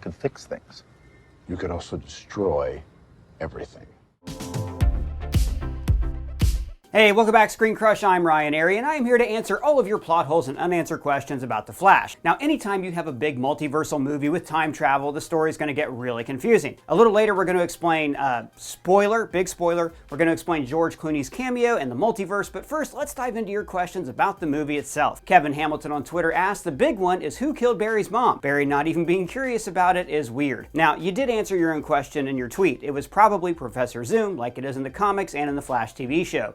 I could fix things. You could also destroy everything. Hey, welcome back, ScreenCrush. I'm Ryan Airy, and I am here to answer all of your plot holes and unanswered questions about The Flash. Now, anytime you have a big multiversal movie with time travel, the story is going to get really confusing. A little later, we're going to explain, big spoiler, we're going to explain George Clooney's cameo and the multiverse, but first, let's dive into your questions about the movie itself. Kevin Hamilton on Twitter asked, the big one is who killed Barry's mom? Barry not even being curious about it is weird. Now, you did answer your own question in your tweet. It was probably Professor Zoom, like it is in the comics and in the Flash TV show.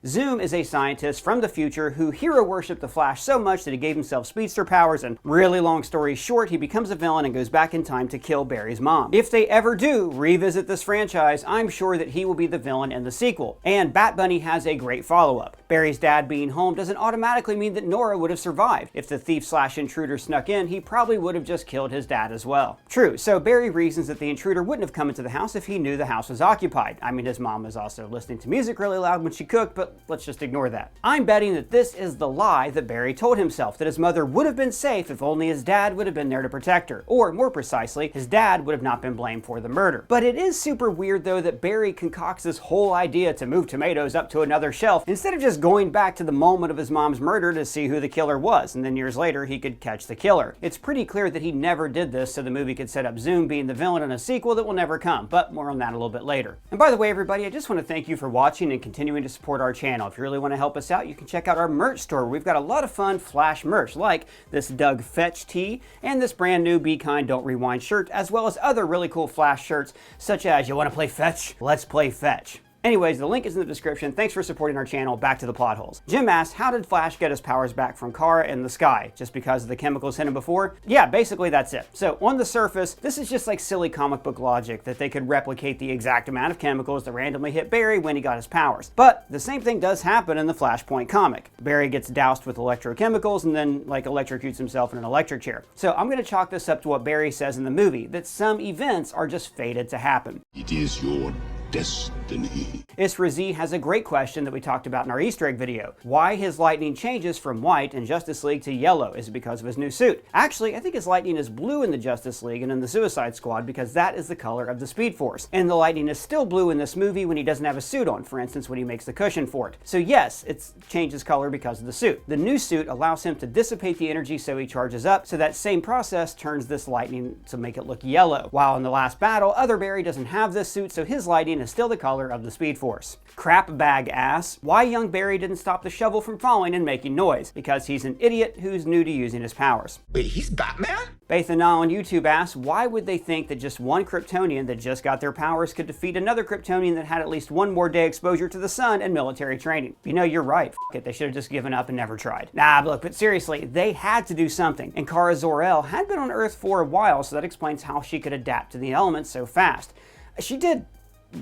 Zoom is a scientist from the future who hero worshipped the Flash so much that he gave himself speedster powers, and really long story short, he becomes a villain and goes back in time to kill Barry's mom. If they ever do revisit this franchise, I'm sure that he will be the villain in the sequel. And Bat Bunny has a great follow-up. Barry's dad being home doesn't automatically mean that Nora would have survived. If the thief/intruder snuck in, he probably would have just killed his dad as well. True, so Barry reasons that the intruder wouldn't have come into the house if he knew the house was occupied. I mean, his mom was also listening to music really loud when she cooked, but let's just ignore that. I'm betting that this is the lie that Barry told himself, that his mother would have been safe if only his dad would have been there to protect her. Or, more precisely, his dad would have not been blamed for the murder. But it is super weird, though, that Barry concocts this whole idea to move tomatoes up to another shelf instead of just going back to the moment of his mom's murder to see who the killer was, and then years later he could catch the killer. It's pretty clear that he never did this so the movie could set up Zoom being the villain in a sequel that will never come, but more on that a little bit later. And by the way, everybody, I just want to thank you for watching and continuing to support our channel. If you really want to help us out, you can check out our merch store. We've got a lot of fun Flash merch, like this Doug Fetch tee and this brand new Be Kind Don't Rewind shirt, as well as other really cool Flash shirts, such as, you want to play fetch? Let's play fetch. Anyways, the link is in the description. Thanks for supporting our channel. Back to the plot holes. Jim asks, how did Flash get his powers back from Kara in the sky? Just because of the chemicals hit him before? Yeah, basically that's it. So on the surface, this is just like silly comic book logic that they could replicate the exact amount of chemicals that randomly hit Barry when he got his powers. But the same thing does happen in the Flashpoint comic. Barry gets doused with electrochemicals and then electrocutes himself in an electric chair. So I'm going to chalk this up to what Barry says in the movie, that some events are just fated to happen. It is your destiny. Isra Z has a great question that we talked about in our Easter egg video. Why his lightning changes from white in Justice League to yellow? Is it because of his new suit? Actually, I think his lightning is blue in the Justice League and in the Suicide Squad because that is the color of the Speed Force. And the lightning is still blue in this movie when he doesn't have a suit on, for instance, when he makes the cushion for it. So yes, it changes color because of the suit. The new suit allows him to dissipate the energy so he charges up, so that same process turns this lightning to make it look yellow. While in the last battle, other Barry doesn't have this suit, so his lightning is still the color of the Speed Force. Crap Bag asks, why young Barry didn't stop the shovel from falling and making noise? Because he's an idiot who's new to using his powers. Wait, he's Batman? Bathana on YouTube asks, why would they think that just one Kryptonian that just got their powers could defeat another Kryptonian that had at least one more day exposure to the sun and military training? You know, you're right. F it, they should have just given up and never tried. Nah, look, but seriously, they had to do something. And Kara Zor-El had been on Earth for a while, so that explains how she could adapt to the elements so fast. She did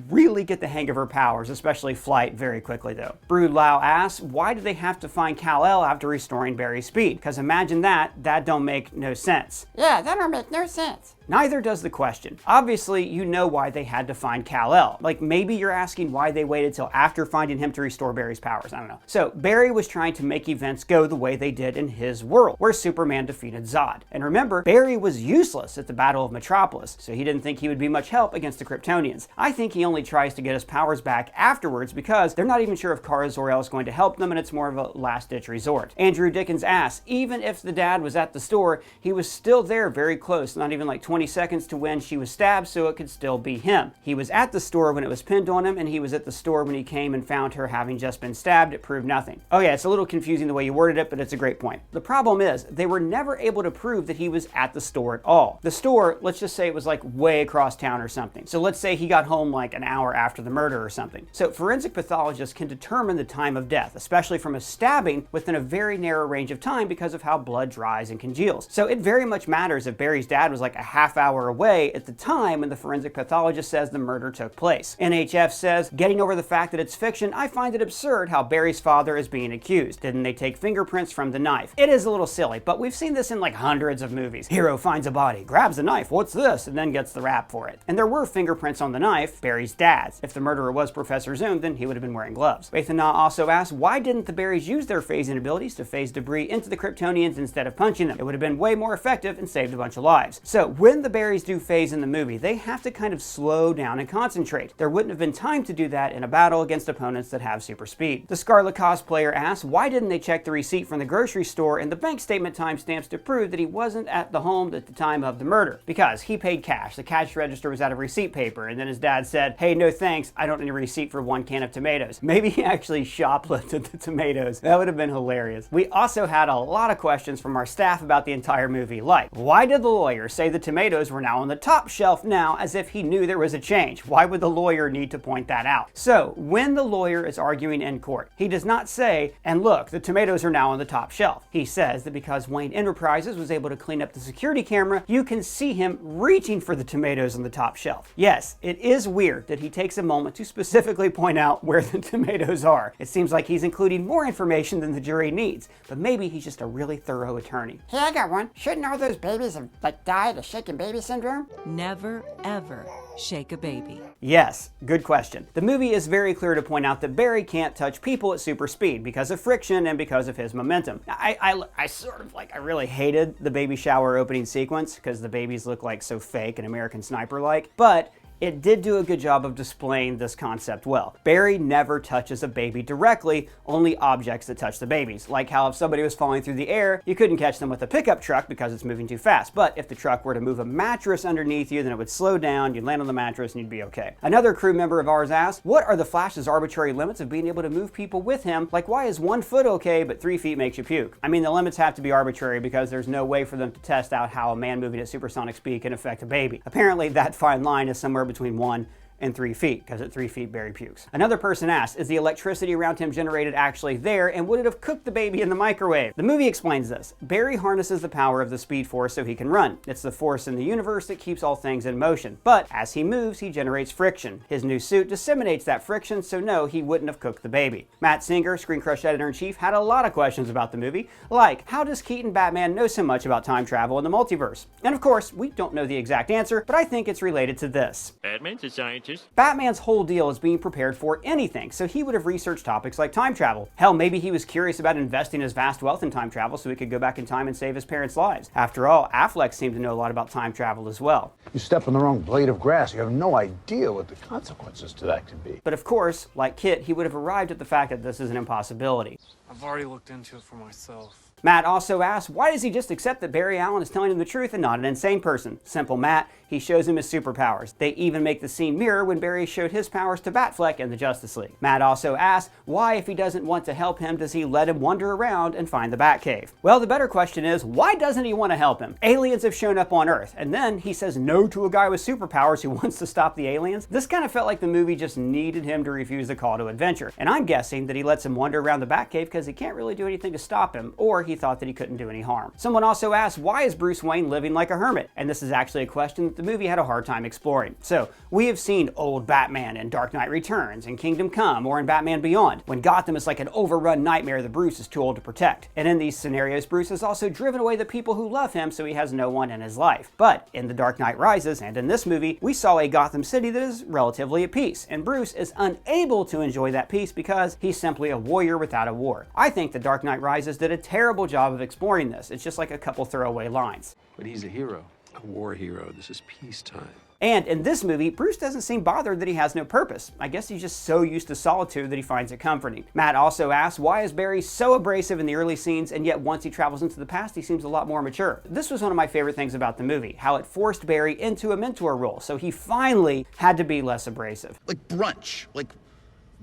really get the hang of her powers, especially flight, very quickly though. Brood Lau asks, why do they have to find Kal-El after restoring Barry's speed? Because imagine that don't make no sense. Yeah, that don't make no sense. Neither does the question. Obviously, you know why they had to find Kal-El. Like, maybe you're asking why they waited till after finding him to restore Barry's powers. I don't know. So, Barry was trying to make events go the way they did in his world, where Superman defeated Zod. And remember, Barry was useless at the Battle of Metropolis, so he didn't think he would be much help against the Kryptonians. I think he only tries to get his powers back afterwards because they're not even sure if Kara Zor-El is going to help them, and it's more of a last-ditch resort. Andrew Dickens asks, even if the dad was at the store, he was still there very close, not even like 20 seconds to when she was stabbed, so it could still be him. He was at the store when it was pinned on him, and he was at the store when he came and found her having just been stabbed. It proved nothing. Oh yeah, it's a little confusing the way you worded it, but it's a great point. The problem is, they were never able to prove that he was at the store at all. The store, let's just say it was like way across town or something. So let's say he got home like an hour after the murder or something. So forensic pathologists can determine the time of death, especially from a stabbing, within a very narrow range of time because of how blood dries and congeals. So it very much matters if Barry's dad was like a half hour away at the time when the forensic pathologist says the murder took place. NHF says, getting over the fact that it's fiction, I find it absurd how Barry's father is being accused. Didn't they take fingerprints from the knife? It is a little silly, but we've seen this in like hundreds of movies. Hero finds a body, grabs the knife, what's this? And then gets the rap for it. And there were fingerprints on the knife. Barry Barry's dad's. If the murderer was Professor Zoom, then he would have been wearing gloves. Bathana also asked, why didn't the Berries use their phasing abilities to phase debris into the Kryptonians instead of punching them? It would have been way more effective and saved a bunch of lives. So when the Berries do phase in the movie, they have to kind of slow down and concentrate. There wouldn't have been time to do that in a battle against opponents that have super speed. The Scarlet cosplayer asked, why didn't they check the receipt from the grocery store and the bank statement timestamps to prove that he wasn't at the home at the time of the murder? Because he paid cash. The cash register was out of receipt paper, and then his dad said, hey, no thanks, I don't need a receipt for 1 can of tomatoes. Maybe he actually shoplifted the tomatoes. That would have been hilarious. We also had a lot of questions from our staff about the entire movie, like, why did the lawyer say the tomatoes were now on the top shelf now as if he knew there was a change? Why would the lawyer need to point that out? So when the lawyer is arguing in court, he does not say, and look, the tomatoes are now on the top shelf. He says that because Wayne Enterprises was able to clean up the security camera, you can see him reaching for the tomatoes on the top shelf. Yes, it is weird that he takes a moment to specifically point out where the tomatoes are. It seems like he's including more information than the jury needs, but maybe he's just a really thorough attorney. Hey, I got one. Shouldn't all those babies have, died of shaken baby syndrome? Never, ever shake a baby. Yes, good question. The movie is very clear to point out that Barry can't touch people at super speed because of friction and because of his momentum. I sort of I really hated the baby shower opening sequence because the babies look like so fake and American Sniper-like, but it did do a good job of displaying this concept well. Barry never touches a baby directly, only objects that touch the babies. Like how if somebody was falling through the air, you couldn't catch them with a pickup truck because it's moving too fast. But if the truck were to move a mattress underneath you, then it would slow down, you'd land on the mattress, and you'd be okay. Another crew member of ours asked, what are the Flash's arbitrary limits of being able to move people with him? Like, why is 1 foot okay, but 3 feet makes you puke? I mean, the limits have to be arbitrary because there's no way for them to test out how a man moving at supersonic speed can affect a baby. Apparently, that fine line is somewhere between 1 and 3 feet, because at 3 feet Barry pukes. Another person asked, is the electricity around him generated actually there, and would it have cooked the baby in the microwave? The movie explains this. Barry harnesses the power of the Speed Force so he can run. It's the force in the universe that keeps all things in motion. But as he moves, he generates friction. His new suit disseminates that friction, so no, he wouldn't have cooked the baby. Matt Singer, ScreenCrush editor-in-chief, had a lot of questions about the movie, like, how does Keaton Batman know so much about time travel in the multiverse? And of course, we don't know the exact answer, but I think it's related to this. Batman's a scientist. Batman's whole deal is being prepared for anything, so he would have researched topics like time travel. Hell, maybe he was curious about investing his vast wealth in time travel so he could go back in time and save his parents' lives. After all, Affleck seemed to know a lot about time travel as well. You step on the wrong blade of grass, you have no idea what the consequences to that could be. But of course, like Kit, he would have arrived at the fact that this is an impossibility. I've already looked into it for myself. Matt also asked, why does he just accept that Barry Allen is telling him the truth and not an insane person? Simple, Matt. He shows him his superpowers. They even make the scene mirror when Barry showed his powers to Batfleck in the Justice League. Matt also asked, why, if he doesn't want to help him, does he let him wander around and find the Batcave? Well, the better question is, why doesn't he want to help him? Aliens have shown up on Earth, and then he says no to a guy with superpowers who wants to stop the aliens. This kind of felt like the movie just needed him to refuse the call to adventure. And I'm guessing that he lets him wander around the Batcave because he can't really do anything to stop him, or he thought that he couldn't do any harm. Someone also asked, why is Bruce Wayne living like a hermit? And this is actually a question that the movie had a hard time exploring. So, we have seen old Batman in Dark Knight Returns, in Kingdom Come, or in Batman Beyond, when Gotham is like an overrun nightmare that Bruce is too old to protect. And in these scenarios, Bruce has also driven away the people who love him, so he has no one in his life. But in The Dark Knight Rises, and in this movie, we saw a Gotham City that is relatively at peace, and Bruce is unable to enjoy that peace because he's simply a warrior without a war. I think The Dark Knight Rises did a terrible job of exploring this. It's just like a couple throwaway lines. But he's a hero, a war hero. This is peacetime. And in this movie, Bruce doesn't seem bothered that he has no purpose. I guess he's just so used to solitude that he finds it comforting. Matt also asks, why is Barry so abrasive in the early scenes, and yet once he travels into the past, he seems a lot more mature? This was one of my favorite things about the movie, how it forced Barry into a mentor role, so he finally had to be less abrasive. Like brunch. Like,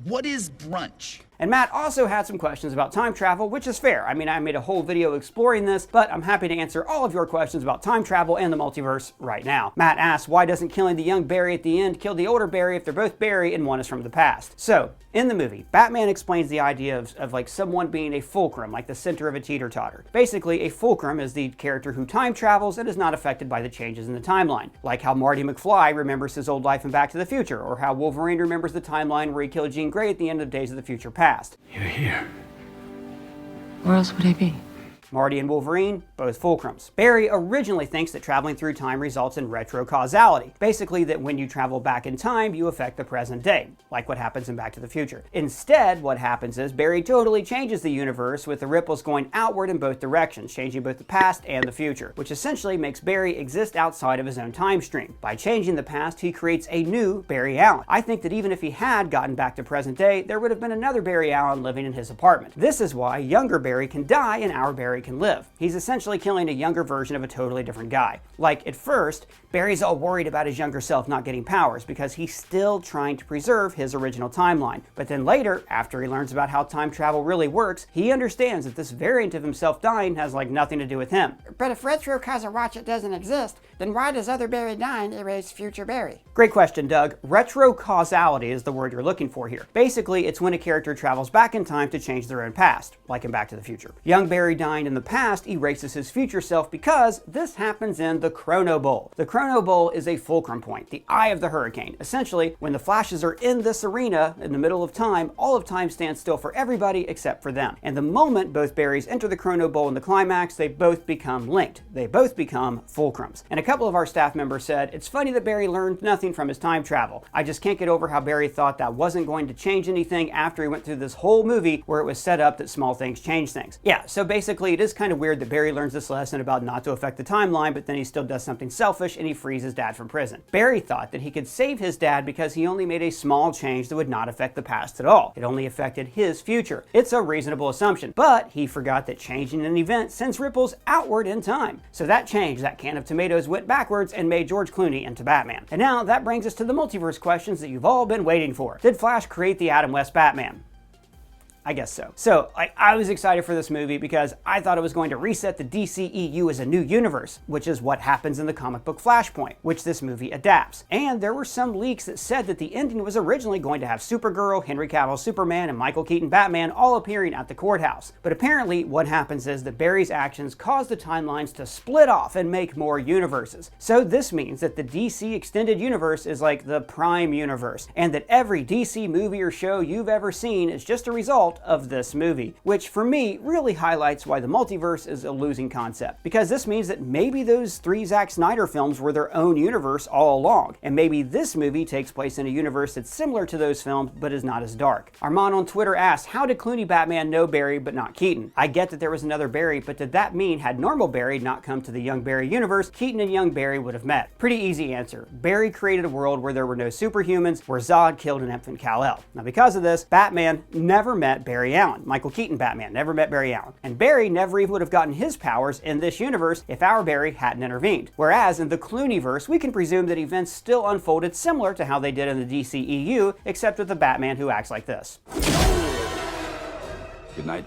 what is brunch? And Matt also had some questions about time travel, which is fair. I mean, I made a whole video exploring this, but I'm happy to answer all of your questions about time travel and the multiverse right now. Matt asked, why doesn't killing the young Barry at the end kill the older Barry if they're both Barry and one is from the past? So, in the movie, Batman explains the idea of like someone being a fulcrum, like the center of a teeter-totter. Basically, a fulcrum is the character who time travels and is not affected by the changes in the timeline. Like how Marty McFly remembers his old life in Back to the Future, or how Wolverine remembers the timeline where he killed Jean Grey at the end of Days of the Future Past. You're here. Where else would I be? Marty and Wolverine, both fulcrums. Barry originally thinks that traveling through time results in retrocausality, basically that when you travel back in time, you affect the present day, like what happens in Back to the Future. Instead, what happens is Barry totally changes the universe with the ripples going outward in both directions, changing both the past and the future, which essentially makes Barry exist outside of his own time stream. By changing the past, he creates a new Barry Allen. I think that even if he had gotten back to present day, there would have been another Barry Allen living in his apartment. This is why younger Barry can die and our Barry can live. He's essentially killing a younger version of a totally different guy. Like, at first, Barry's all worried about his younger self not getting powers because he's still trying to preserve his original timeline. But then later, after he learns about how time travel really works, he understands that this variant of himself dying has like nothing to do with him. But if retrocausality doesn't exist, then why does other Barry dying erase future Barry? Great question, Doug. Retrocausality is the word you're looking for here. Basically, it's when a character travels back in time to change their own past, like in Back to the Future. Young Barry dying in the past erases his future self because this happens in the Chrono Bowl. The Chrono Bowl is a fulcrum point, the eye of the hurricane. Essentially, when the Flashes are in this arena in the middle of time, all of time stands still for everybody except for them. And the moment both Barrys enter the Chrono Bowl in the climax, they both become linked. They both become fulcrums. And a couple of our staff members said, it's funny that Barry learned nothing from his time travel. I just can't get over how Barry thought that wasn't going to change anything after he went through this whole movie where it was set up that small things change things. Yeah, so basically it is kind of weird that Barry learns this lesson about not to affect the timeline, but then he still does something selfish and he frees his dad from prison. Barry thought that he could save his dad because he only made a small change that would not affect the past at all. It only affected his future. It's a reasonable assumption, but he forgot that changing an event sends ripples outward in time. So that change, that can of tomatoes, went backwards and made George Clooney into Batman. And now that brings us to the multiverse questions that you've all been waiting for. Did Flash create the Adam West Batman? I guess so. So, I was excited for this movie because I thought it was going to reset the DCEU as a new universe, which is what happens in the comic book Flashpoint, which this movie adapts. And there were some leaks that said that the ending was originally going to have Supergirl, Henry Cavill Superman, and Michael Keaton Batman all appearing at the courthouse. But apparently, what happens is that Barry's actions cause the timelines to split off and make more universes. So this means that the DC Extended Universe is like the Prime Universe, and that every DC movie or show you've ever seen is just a result of this movie, which for me really highlights why the multiverse is a losing concept, because this means that maybe those 3 Zack Snyder films were their own universe all along, and maybe this movie takes place in a universe that's similar to those films but is not as dark. Armand on Twitter asked, how did Clooney Batman know Barry but not Keaton? I get that there was another Barry, but did that mean had normal Barry not come to the young Barry universe, Keaton and young Barry would have met? Pretty easy answer. Barry created a world where there were no superhumans, where Zod killed an infant Kal-El. Now because of this, Batman never met Barry Allen. Michael Keaton Batman never met Barry Allen. And Barry never even would have gotten his powers in this universe if our Barry hadn't intervened. Whereas in the Clooneyverse, we can presume that events still unfolded similar to how they did in the DCEU, except with the Batman who acts like this. Good night.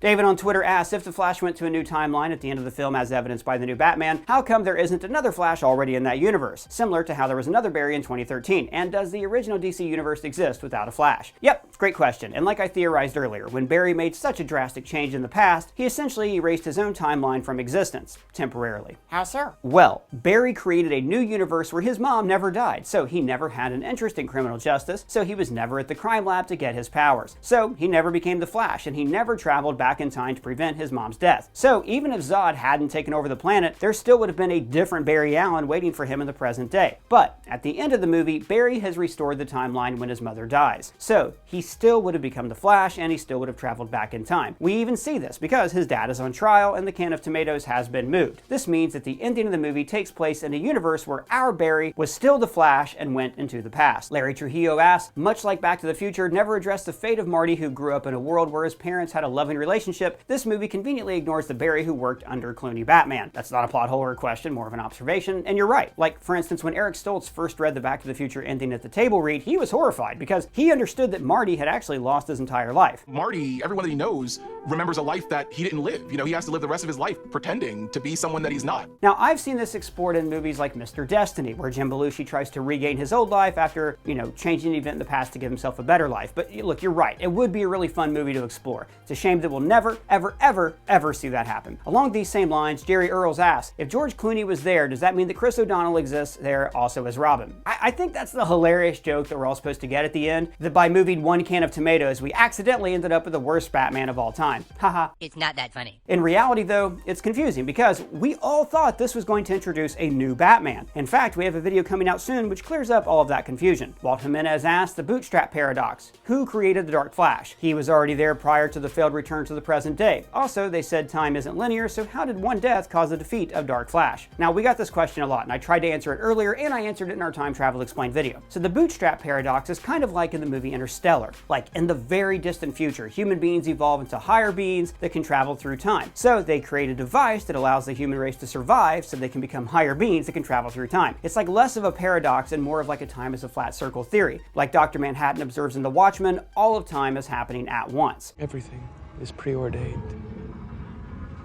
David on Twitter asked, if the Flash went to a new timeline at the end of the film as evidenced by the new Batman, how come there isn't another Flash already in that universe, similar to how there was another Barry in 2013? And does the original DC universe exist without a Flash? Yep, great question. And like I theorized earlier, when Barry made such a drastic change in the past, he essentially erased his own timeline from existence, temporarily. How so? Well, Barry created a new universe where his mom never died, so he never had an interest in criminal justice, so he was never at the crime lab to get his powers. So he never became the Flash, and he never traveled back in time to prevent his mom's death. So even if Zod hadn't taken over the planet, there still would have been a different Barry Allen waiting for him in the present day. But at the end of the movie, Barry has restored the timeline when his mother dies. So he still would have become the Flash, and he still would have traveled back in time. We even see this because his dad is on trial and the can of tomatoes has been moved. This means that the ending of the movie takes place in a universe where our Barry was still the Flash and went into the past. Larry Trujillo asks, much like Back to the Future never addressed the fate of Marty, who grew up in a world where his parents had a loving relationship, this movie conveniently ignores the Barry who worked under Clooney Batman. That's not a plot hole or a question, more of an observation, and you're right. Like, for instance, when Eric Stoltz first read the Back to the Future ending at the table read, he was horrified because he understood that Marty had actually lost his entire life. Marty, everyone that he knows, remembers a life that he didn't live. You know, he has to live the rest of his life pretending to be someone that he's not. Now, I've seen this explored in movies like Mr. Destiny, where Jim Belushi tries to regain his old life after, changing an event in the past to give himself a better life. But look, you're right. It would be a really fun movie to explore. It's a shame that we'll never, ever, ever, ever see that happen. Along these same lines, Jerry Earls asks, if George Clooney was there, does that mean that Chris O'Donnell exists there also as Robin? I think that's the hilarious joke that we're all supposed to get at the end, that by moving one can of tomatoes, we accidentally ended up with the worst Batman of all time. Haha. It's not that funny. In reality though, it's confusing because we all thought this was going to introduce a new Batman. In fact, we have a video coming out soon which clears up all of that confusion. Walt Jimenez asked the bootstrap paradox. Who created the Dark Flash? He was already there prior to the failed return to the present day. Also, they said time isn't linear, so how did one death cause the defeat of Dark Flash? Now, we got this question a lot, and I tried to answer it earlier, and I answered it in our Time Travel Explained video. So the bootstrap paradox is kind of like in the movie Interstellar. Like, in the very distant future, human beings evolve into higher beings that can travel through time. So they create a device that allows the human race to survive so they can become higher beings that can travel through time. It's like less of a paradox and more of like a time as a flat circle theory. Like Dr. Manhattan observes in The Watchmen, all of time is happening at once. Everything is preordained.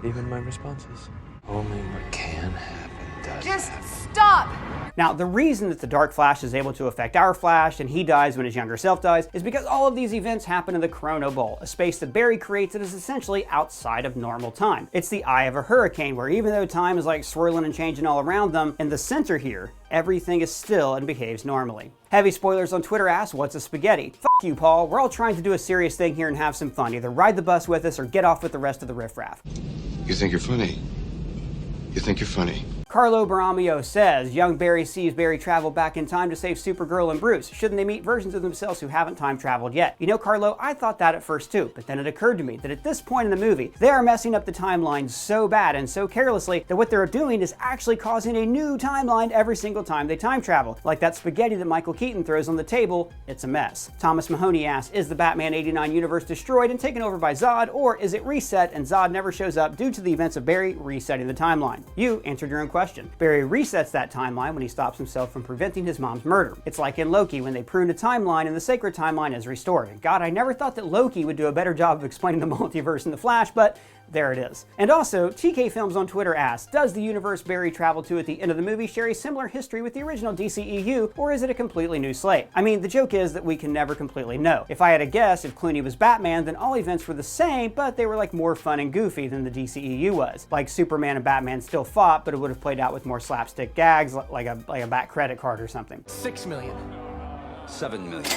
Even my responses. Only what can happen does happen. Stop! Now, the reason that the Dark Flash is able to affect our Flash and he dies when his younger self dies is because all of these events happen in the Chrono Bowl, a space that Barry creates that is essentially outside of normal time. It's the eye of a hurricane where even though time is like swirling and changing all around them, in the center here, everything is still and behaves normally. Heavy Spoilers on Twitter asks, what's a spaghetti? F you, Paul. We're all trying to do a serious thing here and have some fun. Either ride the bus with us or get off with the rest of the riffraff. You think you're funny? You think you're funny? Carlo Baramio says, young Barry sees Barry travel back in time to save Supergirl and Bruce. Shouldn't they meet versions of themselves who haven't time traveled yet? You know, Carlo, I thought that at first too, but then it occurred to me that at this point in the movie, they are messing up the timeline so bad and so carelessly that what they're doing is actually causing a new timeline every single time they time travel. Like that spaghetti that Michael Keaton throws on the table, it's a mess. Thomas Mahoney asks, is the Batman 89 universe destroyed and taken over by Zod, or is it reset and Zod never shows up due to the events of Barry resetting the timeline? You answered your own question. Barry resets that timeline when he stops himself from preventing his mom's murder. It's like in Loki when they prune a timeline and the sacred timeline is restored. And God, I never thought that Loki would do a better job of explaining the multiverse in The Flash, but there it is. And also, TK Films on Twitter asks, does the universe Barry traveled to at the end of the movie share a similar history with the original DCEU, or is it a completely new slate? I mean, the joke is that we can never completely know. If I had to guess, if Clooney was Batman, then all events were the same, but they were like more fun and goofy than the DCEU was. Like Superman and Batman still fought, but it would have played out with more slapstick gags, like a back credit card or something. 6 million. 7 million.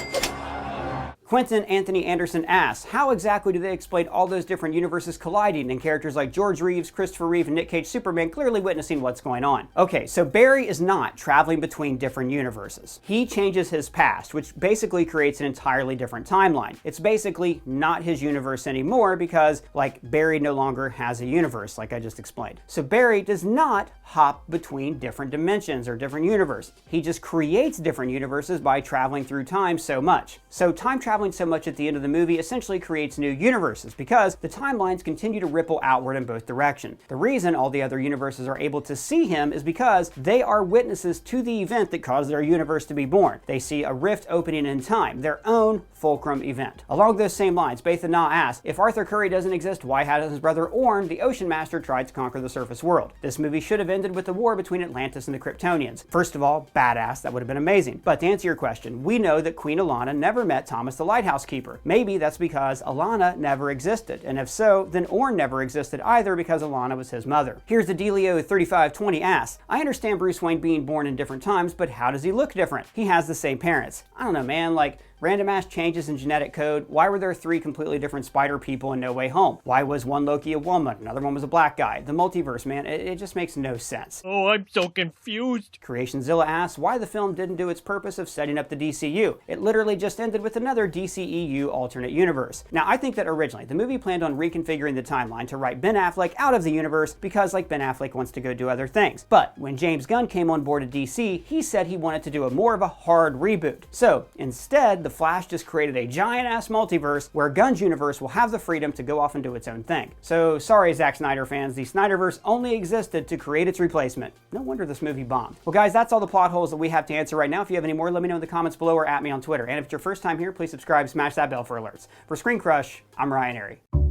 Quentin Anthony Anderson asks, how exactly do they explain all those different universes colliding and characters like George Reeves, Christopher Reeve, and Nick Cage Superman clearly witnessing what's going on? Okay, so Barry is not traveling between different universes. He changes his past, which basically creates an entirely different timeline. It's basically not his universe anymore because, like, Barry no longer has a universe, like I just explained. So Barry does not hop between different dimensions or different universes. He just creates different universes by traveling through time so much. So time travel so much at the end of the movie essentially creates new universes because the timelines continue to ripple outward in both directions. The reason all the other universes are able to see him is because they are witnesses to the event that caused their universe to be born. They see a rift opening in time, their own fulcrum event. Along those same lines, Baitha Na asks, if Arthur Curry doesn't exist, why hasn't his brother Orm, the Ocean Master, tried to conquer the surface world? This movie should have ended with the war between Atlantis and the Kryptonians. First of all, badass, that would have been amazing. But to answer your question, we know that Queen Alana never met Thomas the Lighthouse Keeper. Maybe that's because Alana never existed, and if so, then Orm never existed either because Alana was his mother. Here's the Delio3520 asks, I understand Bruce Wayne being born in different times, but how does he look different? He has the same parents. I don't know, man, like, random ass changes in genetic code. Why were there 3 completely different spider people in No Way Home? Why was one Loki a woman, another one was a black guy? The multiverse, man, it just makes no sense. Oh, I'm so confused. Creationzilla asks why the film didn't do its purpose of setting up the DCU. It literally just ended with another DCEU alternate universe. Now, I think that originally the movie planned on reconfiguring the timeline to write Ben Affleck out of the universe because, like, Ben Affleck wants to go do other things. But when James Gunn came on board at DC, he said he wanted to do a more of a hard reboot. So instead, the Flash just created a giant-ass multiverse where Gunn's universe will have the freedom to go off and do its own thing. So sorry, Zack Snyder fans, the Snyderverse only existed to create its replacement. No wonder this movie bombed. Well guys, that's all the plot holes that we have to answer right now. If you have any more, let me know in the comments below or at me on Twitter. And if it's your first time here, please subscribe, smash that bell for alerts. For ScreenCrush, I'm Ryan Airy.